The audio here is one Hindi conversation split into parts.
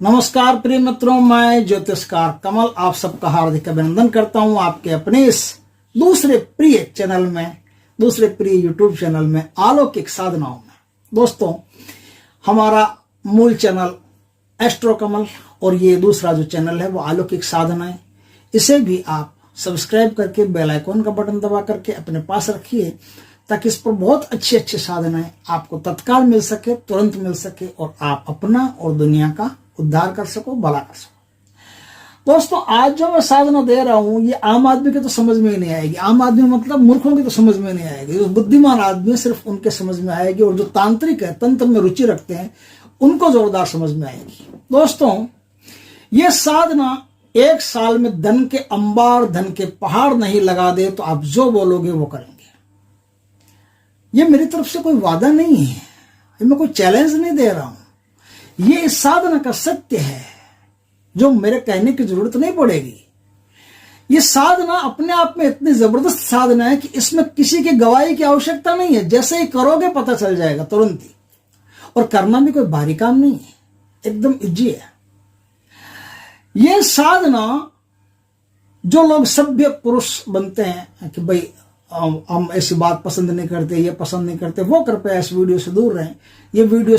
नमस्कार प्रिय मित्रों, मैं ज्योतिषकार कमल आप सबका हार्दिक अभिनंदन करता हूं आपके अपने इस दूसरे प्रिय यूट्यूब चैनल में अलौकिक साधनाओं में। दोस्तों, हमारा मूल चैनल एस्ट्रो कमल और ये दूसरा जो चैनल है वो अलौकिक साधनाएं, इसे भी आप सब्सक्राइब करके बेल आइकॉन का बटन दबा करके अपने पास रखिए ताकि इस पर बहुत अच्छी अच्छी साधनाएं आपको तत्काल मिल सके, तुरंत मिल सके और आप अपना और दुनिया का उद्धार कर सको, भला कर सको। दोस्तों, आज जो मैं साधना दे रहा हूं ये आम आदमी के तो समझ में ही नहीं आएगी। आम आदमी मतलब मूर्खों की तो समझ में नहीं आएगी। जो बुद्धिमान आदमी है सिर्फ उनके समझ में आएगी, और जो तांत्रिक है, तंत्र में रुचि रखते हैं, उनको जोरदार समझ में आएगी। दोस्तों, ये साधना 1 साल में धन के अंबार, धन के पहाड़ नहीं लगा दे तो आप जो बोलोगे वो करेंगे। ये मेरी तरफ से कोई वादा नहीं है, मैं कोई चैलेंज नहीं दे रहा हूं। ये इस साधना का सत्य है जो मेरे कहने की जरूरत नहीं पड़ेगी। ये साधना अपने आप में इतनी जबरदस्त साधना है कि इसमें किसी की गवाही की आवश्यकता नहीं है। जैसे ही करोगे पता चल जाएगा तुरंत ही, और करना भी कोई भारी काम नहीं है, एकदम इजी है। ये साधना जो लोग सभ्य पुरुष बनते हैं कि भाई हम ऐसी बात पसंद नहीं करते, ये पसंद नहीं करते, वो कृपया इस वीडियो से दूर रहें। ये वीडियो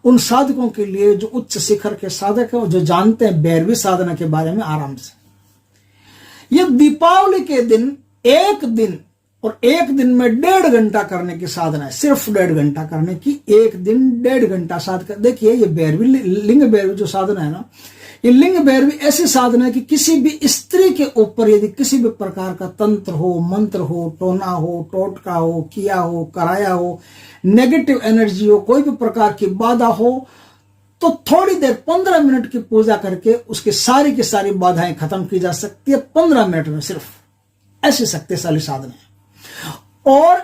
उन साधकों के लिए जो उच्च शिखर के साधक हैं, जो जानते हैं भैरवी साधना के बारे में आराम से। ये दीपावली के दिन एक दिन में 1.5 घंटा करने की साधना है। सिर्फ 1.5 घंटा करने की, एक दिन 1.5 घंटा साधना। देखिए, ये भैरवी, लिंग भैरवी जो साधना है ना, ये लिंग भैरवी ऐसी साधना है कि किसी भी स्त्री के ऊपर यदि किसी भी प्रकार का तंत्र हो, मंत्र हो, टोना हो, टोटका हो, किया हो, कराया हो, नेगेटिव एनर्जी हो, कोई भी प्रकार की बाधा हो, तो थोड़ी देर 15 मिनट की पूजा करके उसकी सारी की सारी बाधाएं खत्म की जा सकती है 15 मिनट में। सिर्फ ऐसी शक्तिशाली साधना है। और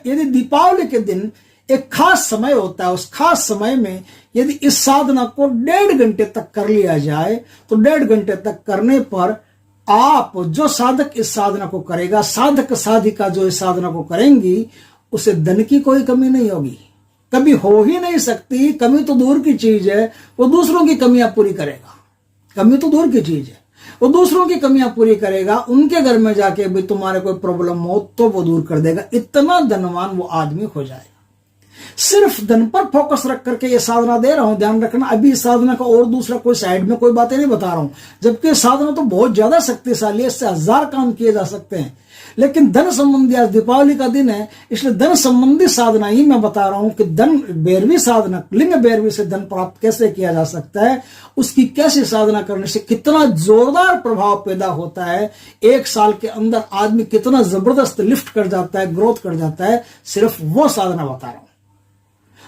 यदि दीपावली के दिन एक खास समय होता है, उस खास समय में यदि इस साधना को 1.5 घंटे तक कर लिया जाए तो 1.5 घंटे तक करने पर आप, जो साधक इस साधना को करेगा, साधक साधिका जो इस साधना को करेंगी, उसे धन की कोई कमी नहीं होगी, कभी हो ही नहीं सकती। कमी तो दूर की चीज है, वो दूसरों की कमियां पूरी करेगा। कमी तो दूर की चीज है, वो दूसरों की कमियां पूरी करेगा। उनके घर में जाके भी तुम्हारे कोई प्रॉब्लम हो तो वो दूर कर देगा। इतना धनवान वो आदमी हो जाएगा। सिर्फ धन पर फोकस रख करके ये साधना दे रहा हूं, ध्यान रखना। अभी इस साधना का और दूसरा कोई साइड में कोई बातें नहीं बता रहा हूं, जबकि साधना तो बहुत ज्यादा शक्तिशाली है, इससे 1000 काम किए जा सकते हैं। लेकिन धन संबंधी, आज दीपावली का दिन है, इसलिए धन संबंधी साधना ही मैं बता रहा हूं कि धन भैरवी साधना, लिंग भैरवी से धन प्राप्त कैसे किया जा सकता है, उसकी कैसे साधना करने से कितना जोरदार प्रभाव पैदा होता है, 1 साल के अंदर आदमी कितना जबरदस्त लिफ्ट कर जाता है, ग्रोथ कर जाता है, सिर्फ वो साधना बता रहा हूं।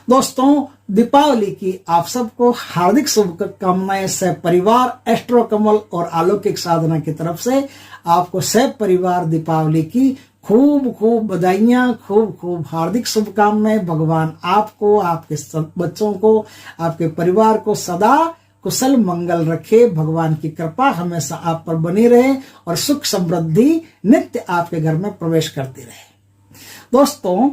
दोस्तों, दीपावली की आप सबको हार्दिक शुभकामनाएं। सह परिवार एस्ट्रो कमल और अलौकिक साधना की तरफ से आपको सह परिवार दीपावली की खूब खूब बधाइयां, खूब खूब हार्दिक शुभकामनाएं। भगवान आपको, आपके सब बच्चों को, आपके परिवार को सदा कुशल मंगल रखे। भगवान की कृपा हमेशा आप पर बनी रहे और सुख समृद्धि नित्य आपके घर में प्रवेश करती रहे। दोस्तों,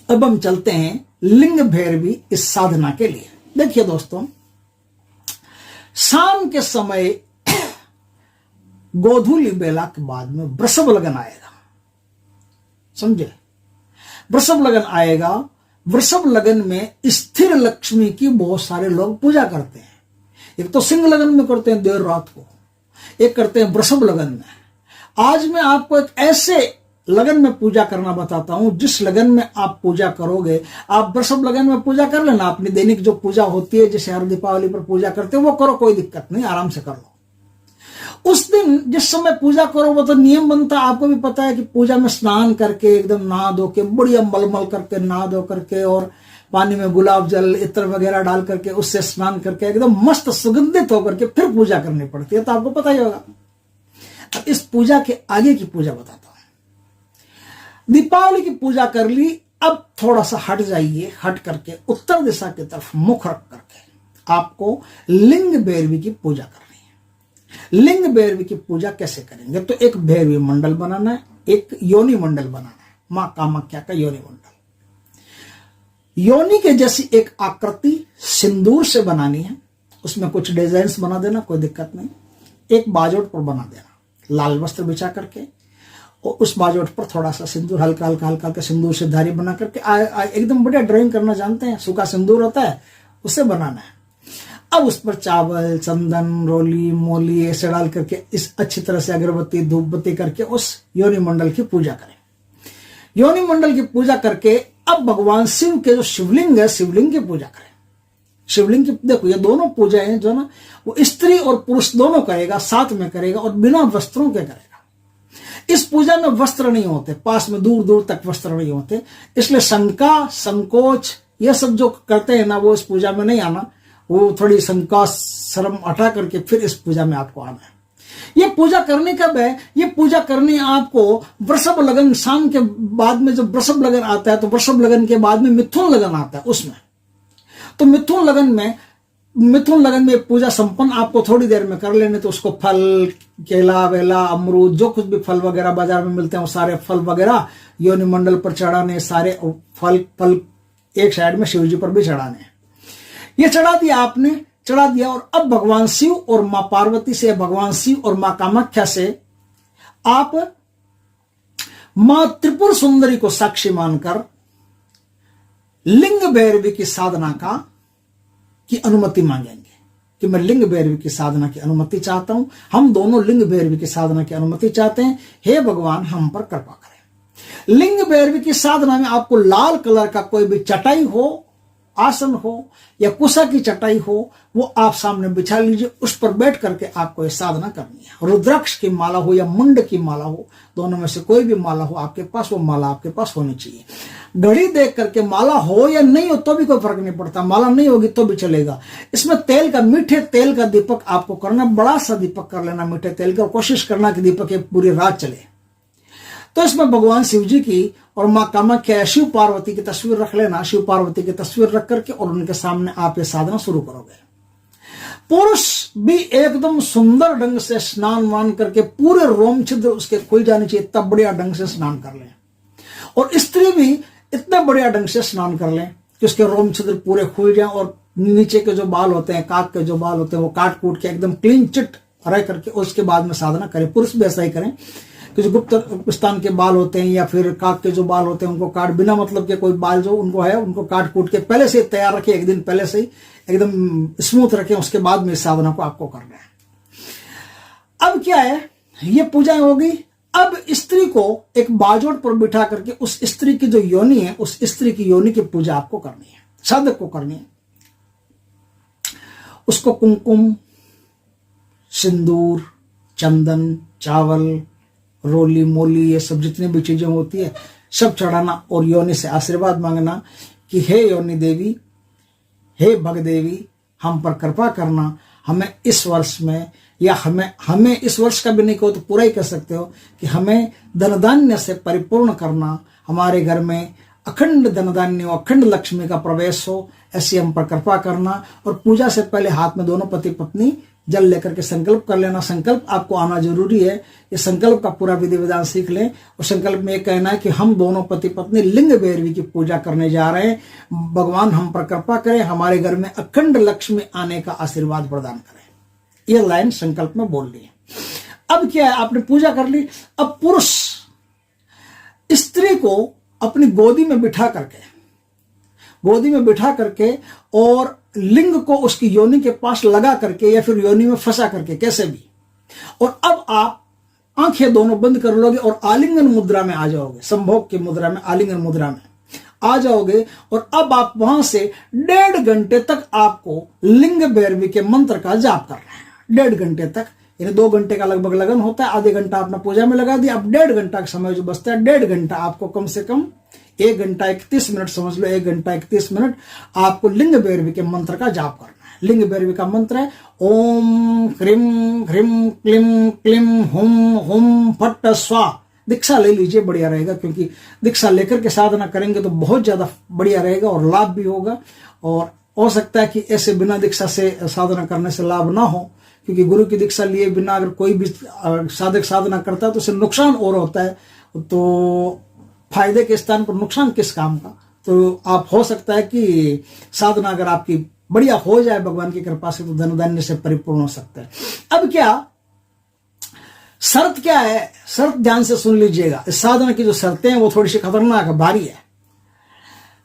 अब हम चलते हैं लिंग भैरवी इस साधना के लिए। देखिए दोस्तों, शाम के समय गोधूली बेला के बाद में वृषभ लगन आएगा। समझे? वृषभ लगन आएगा। वृषभ लगन में स्थिर लक्ष्मी की बहुत सारे लोग पूजा करते हैं। एक तो सिंह लगन में करते हैं देर रात को, एक करते हैं वृषभ लगन में। आज मैं आपको एक ऐसे लगन में पूजा करना बताता हूं, जिस लगन में आप पूजा करोगे, आप वृषभ लगन में पूजा कर लेना। अपनी दैनिक जो पूजा होती है, जैसे हर दीपावली पर पूजा करते हो, वो करो, कोई दिक्कत नहीं, आराम से कर लो। उस दिन जिस समय पूजा करो, वो तो नियम बनता है, आपको भी पता है कि पूजा में स्नान करके, एकदम नहा धो के, बढ़िया मलमल करके नहा धो करके, और पानी में गुलाब जल, इत्र वगैरह डाल करके उससे स्नान करके एकदम मस्त सुगंधित होकर के फिर पूजा करनी पड़ती है, तो आपको पता ही होगा। अब इस पूजा के आगे की पूजा बताता हूं। दीपावली की पूजा कर ली, अब थोड़ा सा हट जाइए, हट करके उत्तर दिशा की तरफ मुख रख करके आपको लिंग भैरवी की पूजा करनी है। लिंग भैरवी की पूजा कैसे करेंगे? तो एक भैरवी मंडल बनाना है, एक योनि मंडल बनाना है, मां कामाख्या का योनि मंडल। योनि के जैसी एक आकृति सिंदूर से बनानी है उसमें कुछ डिजाइन्स बना देना, कोई दिक्कत नहीं। एक बाजोट पर बना देना लाल वस्त्र बिछा करके, और उस बाजोट पर थोड़ा सा सिंदूर हल्का हल्का हल्का हल्का सिंदूर से धारी बना करके एकदम बढ़िया ड्राइंग करना जानते हैं, सूखा सिंदूर होता है उससे बनाना है। अब उस पर चावल, चंदन, रोली, मोली ऐसे डाल करके इस अच्छी तरह से अगरबत्ती धूप बत्ती करके उस योनि मंडल की पूजा करें। योनि मंडल की पूजा करके अब भगवान शिव के जो शिवलिंग है, शिवलिंग की पूजा करें। शिवलिंग की देखो ये दोनों पूजाएं जो ना वो स्त्री और पुरुष दोनों करेगा, साथ में करेगा और बिना वस्त्रों के करेगा। इस पूजा में वस्त्र नहीं होते, पास में दूर दूर तक वस्त्र नहीं होते, इसलिए शंका संकोच ये सब जो करते हैं ना वो इस पूजा में नहीं आना। वो थोड़ी शंका शर्म हटा करके फिर इस पूजा में आपको आना है। ये पूजा करने कब है? ये पूजा करनी आपको वृषभ लगन, शाम के बाद में जब वृषभ लगन आता है तो वृषभ लगन के बाद में मिथुन लगन आता है उसमें। तो मिथुन लगन में पूजा संपन्न आपको थोड़ी देर में कर लेने। तो उसको फल, केला वेला, अमरूद, जो कुछ भी फल वगैरह बाजार में मिलते हैं वो सारे फल वगैरह योनि मंडल पर चढ़ाने, सारे फल एक साइड में शिव जी पर भी चढ़ाने। ये चढ़ा दिया आपने, चढ़ा दिया। और अब भगवान शिव और मां पार्वती से, भगवान शिव और मां कामाख्या से आप मां त्रिपुर सुंदरी को साक्षी मानकर लिंग भैरवी की साधना की अनुमति मांगेंगे कि मैं लिंग भैरवी की साधना की अनुमति चाहता हूं। हम दोनों लिंग भैरवी की साधना की अनुमति चाहते हैं। हे भगवान हम पर कृपा करें। लिंग भैरवी की साधना में आपको लाल कलर का कोई भी चटाई हो, आसन हो या कुशा की चटाई हो, वो आप सामने बिछा लीजिए। उस पर बैठ करके आपको ये साधना करनी है। रुद्राक्ष की माला हो या मुंड की माला हो, दोनों में से कोई भी माला हो आपके पास, वो माला आपके पास होनी चाहिए। घड़ी देख करके माला हो या नहीं हो तो भी कोई फर्क नहीं पड़ता, माला नहीं होगी तो भी चलेगा। इसमें तेल का, मीठे तेल का दीपक आपको करना, बड़ा सा दीपक कर लेना मीठे तेल का। कोशिश करना कि दीपक एक पूरी रात चले। तो इसमें भगवान शिव जी की और मां कामाख्या, शिव पार्वती की तस्वीर रख लेना। शिव पार्वती की तस्वीर रख करके और उनके सामने आप ये साधना शुरू करोगे। पुरुष भी एकदम सुंदर ढंग से स्नान मान करके पूरे रोम छिद्र उसके खुल जाने चाहिए, इतना बढ़िया ढंग से स्नान कर लें। और स्त्री भी इतना बढ़िया ढंग से स्नान कर लें कि उसके रोम छिद्र पूरे खुल जाए और नीचे के जो बाल होते हैं, काक के जो बाल होते हैं, वो काट कूट के एकदम क्लीन चिट रह करके उसके बाद में साधना करें। पुरुष भी ऐसा ही करें कि जो गुप्त स्थान के बाल होते हैं या फिर काक के जो बाल होते हैं उनको काट, बिना मतलब के कोई बाल जो उनको है उनको काट कूट के पहले से तैयार रखें, एक दिन पहले से ही एकदम स्मूथ रखें। उसके बाद में इस साधना को आपको करना है। अब क्या है, ये पूजाएं होगी। अब स्त्री को एक बाजोट पर बिठा करके उस स्त्री की जो योनि है, उस स्त्री की योनि की पूजा आपको करनी है, साधक को करनी है। उसको कुमकुम, सिंदूर, चंदन, चावल, रोली, मोली, ये सब जितनी भी चीजें होती है सब चढ़ाना और योनि से आशीर्वाद मांगना कि हे योनि देवी, हे भग देवी, हम पर कृपा करना। हमें इस वर्ष में, या हमें इस वर्ष का भी नहीं कहो तो पूरा ही कह सकते हो, कि हमें धनधान्य से परिपूर्ण करना। हमारे घर में अखंड धनधान्य, अखंड लक्ष्मी का प्रवेश हो, ऐसी हम पर कृपा करना। और पूजा से पहले हाथ में दोनों पति पत्नी जल लेकर के संकल्प कर लेना। संकल्प आपको आना जरूरी है। ये संकल्प का पूरा विधि विधान सीख लें। और संकल्प में एक कहना है कि हम दोनों पति पत्नी लिंग भैरवी की पूजा करने जा रहे हैं। भगवान हम पर कृपा करें, हमारे घर में अखंड लक्ष्मी आने का आशीर्वाद प्रदान करें। ये लाइन संकल्प में बोल ली है। अब क्या है, आपने पूजा कर ली। अब पुरुष स्त्री को अपनी गोदी में बिठा करके और लिंग को उसकी योनि के पास लगा करके या फिर योनि में फंसा करके, कैसे भी। और अब आप आंखें दोनों बंद कर लोगे और आलिंगन मुद्रा में आ जाओगे, संभोग की मुद्रा में, आलिंगन मुद्रा में आ जाओगे। और अब आप वहां से 1.5 घंटे तक आपको लिंग भैरवी के मंत्र का जाप करना है। 1.5 घंटे तक, यानी 2 घंटे का लगभग लगन होता है। आधे घंटा अपना पूजा में लगा दिया। अब 1.5 घंटा का समय जो बचता है, 1.5 घंटा आपको कम से कम 1 घंटा 31 मिनट समझ लो, 1 घंटा 31 मिनट आपको लिंग भैरवी के मंत्र का जाप करना है। लिंग भैरवी का मंत्र है ओम क्रीम ह्रीम क्लीम क्लीम हुम हुम फट स्वा। दीक्षा ले लीजिए, बढ़िया रहेगा, क्योंकि दीक्षा लेकर के साधना करेंगे तो बहुत ज्यादा बढ़िया रहेगा और लाभ भी होगा। और हो सकता है कि ऐसे बिना दीक्षा से साधना करने से लाभ ना हो, क्योंकि गुरु की दीक्षा लिए बिना अगर कोई भी साधक साधना करता है तो उससे नुकसान और होता है। तो फायदे के स्थान पर नुकसान किस काम का। तो आप हो सकता है कि साधना अगर आपकी बढ़िया हो जाए भगवान की कृपा से तो धन धान्य से परिपूर्ण हो सकते हैं। अब क्या शर्त क्या है, शर्त ध्यान से सुन लीजिएगा। इस साधना की जो शर्तें हैं वो थोड़ी सी खतरनाक है, भारी है।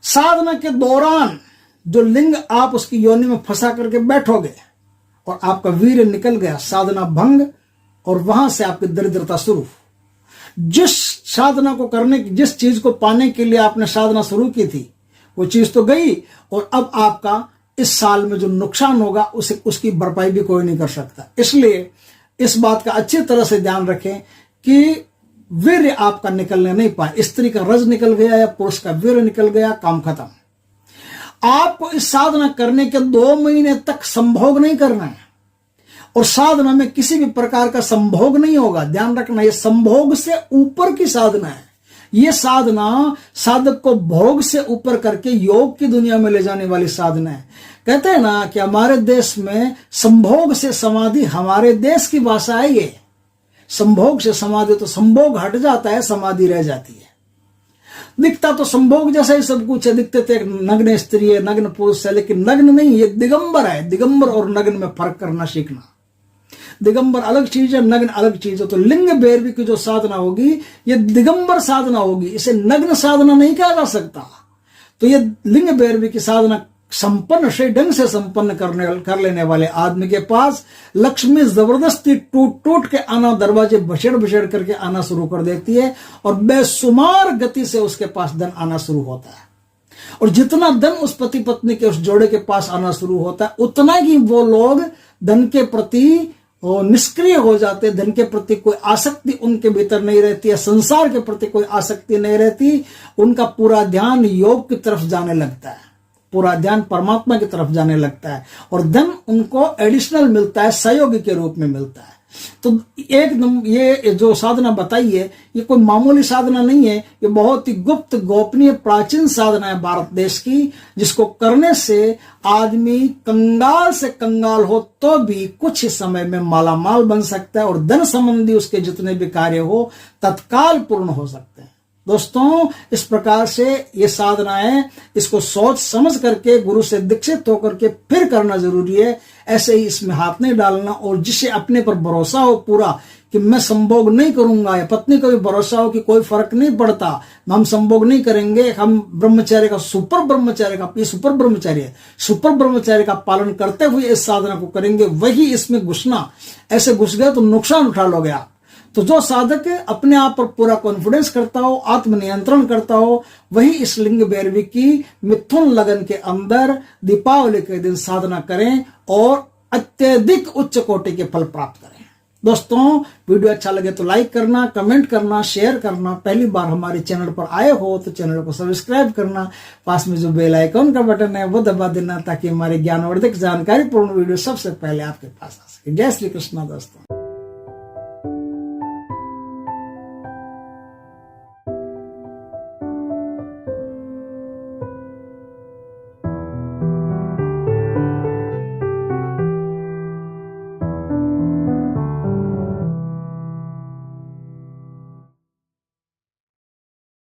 साधना के दौरान जो लिंग आप उसकी योनि में फंसा करके बैठोगे और आपका वीर्य निकल गया, साधना भंग, और वहां से आपकी दरिद्रता शुरू। जिस साधना को करने की, जिस चीज को पाने के लिए आपने साधना शुरू की थी वो चीज तो गई, और अब आपका इस साल में जो नुकसान होगा उसकी भरपाई भी कोई नहीं कर सकता। इसलिए इस बात का अच्छी तरह से ध्यान रखें कि वीर्य आपका निकलने नहीं पाए। स्त्री का रज निकल गया या पुरुष का वीर्य निकल गया, काम खत्म। आपको इस साधना करने के 2 महीने तक संभोग नहीं करना है, और साधना में किसी भी प्रकार का संभोग नहीं होगा। ध्यान रखना, यह संभोग से ऊपर की साधना है। यह साधना साधक को भोग से ऊपर करके योग की दुनिया में ले जाने वाली साधना है। कहते हैं ना कि हमारे देश में संभोग से समाधि, हमारे देश की भाषा है ये। संभोग से समाधि, तो संभोग हट जाता है, समाधि रह जाती है। दिखता तो संभोग जैसा ही सब कुछ है, दिखते थे नग्न स्त्री है, नग्न पुरुष है, लेकिन नग्न नहीं, ये दिगंबर है। दिगंबर और नग्न में फर्क करना सीखना। दिगंबर अलग चीज है, नग्न अलग चीज है। तो लिंग भैरवी की जो साधना होगी ये दिगंबर साधना होगी, इसे नग्न साधना नहीं कहा जा सकता। तो ये लिंग भैरवी की साधना संपन्न, सही ढंग से संपन्न कर लेने वाले आदमी के पास लक्ष्मी जबरदस्ती टूट टूट के आना, दरवाजे बछेड़ बछेड़ करके आना शुरू कर देती है, और बेशुमार गति से उसके पास धन आना शुरू होता है। और जितना धन उस पति पत्नी के उस जोड़े के पास आना शुरू होता है, उतना ही वो लोग धन के प्रति निष्क्रिय हो जाते। धन के प्रति कोई आसक्ति उनके भीतर नहीं रहती है, संसार के प्रति कोई आसक्ति नहीं रहती। उनका पूरा ध्यान योग की तरफ जाने लगता है, पूरा ध्यान परमात्मा की तरफ जाने लगता है, और धन उनको एडिशनल मिलता है, सहयोगी के रूप में मिलता है। तो एकदम ये जो साधना बताई है ये कोई मामूली साधना नहीं है, ये बहुत ही गुप्त, गोपनीय, प्राचीन साधना है भारत देश की, जिसको करने से आदमी कंगाल से कंगाल हो तो भी कुछ ही समय में मालामाल बन सकता है, और धन संबंधी उसके जितने भी कार्य हो तत्काल पूर्ण हो सकते हैं। दोस्तों, इस प्रकार से ये साधना है, इसको सोच समझ करके गुरु से दीक्षित होकर के फिर करना जरूरी है। ऐसे ही इसमें हाथ नहीं डालना। और जिसे अपने पर भरोसा हो पूरा कि मैं संभोग नहीं करूंगा, या पत्नी को भी भरोसा हो कि कोई फर्क नहीं पड़ता, हम संभोग नहीं करेंगे, हम ब्रह्मचर्य का सुपर ब्रह्मचर्य का पालन करते हुए इस साधना को करेंगे, वही इसमें घुसना। ऐसे घुस गए तो नुकसान उठा लोगे आप। तो जो साधक अपने आप पर पूरा कॉन्फिडेंस करता हो, आत्मनियंत्रण करता हो, वही इस लिंग भैरवी की मिथुन लगन के अंदर दीपावली के दिन साधना करें और अत्यधिक उच्च कोटि के फल प्राप्त करें। दोस्तों, वीडियो अच्छा लगे तो लाइक करना, कमेंट करना, शेयर करना। पहली बार हमारे चैनल पर आए हो तो चैनल को सब्सक्राइब करना। पास में जो बेल आइकॉन का बटन है वो दबा देना, ताकि हमारे ज्ञानवर्धक जानकारीपूर्ण वीडियो सबसे पहले आपके पास आ सके। जय श्री कृष्णा दोस्तों।